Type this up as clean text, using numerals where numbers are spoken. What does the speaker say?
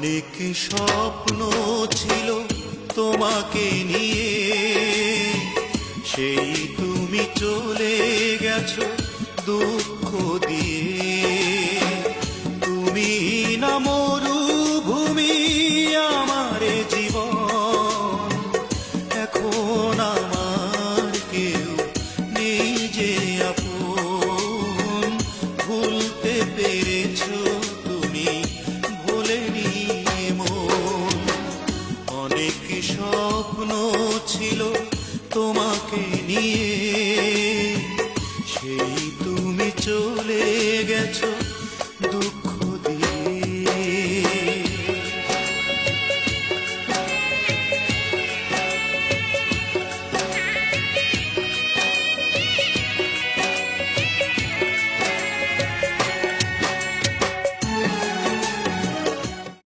অনেক স্বপ্ন ছিল তোমাকে নিয়ে, সেই তুমি চলে গেছো দুঃখ দিয়ে। তুমি না মরু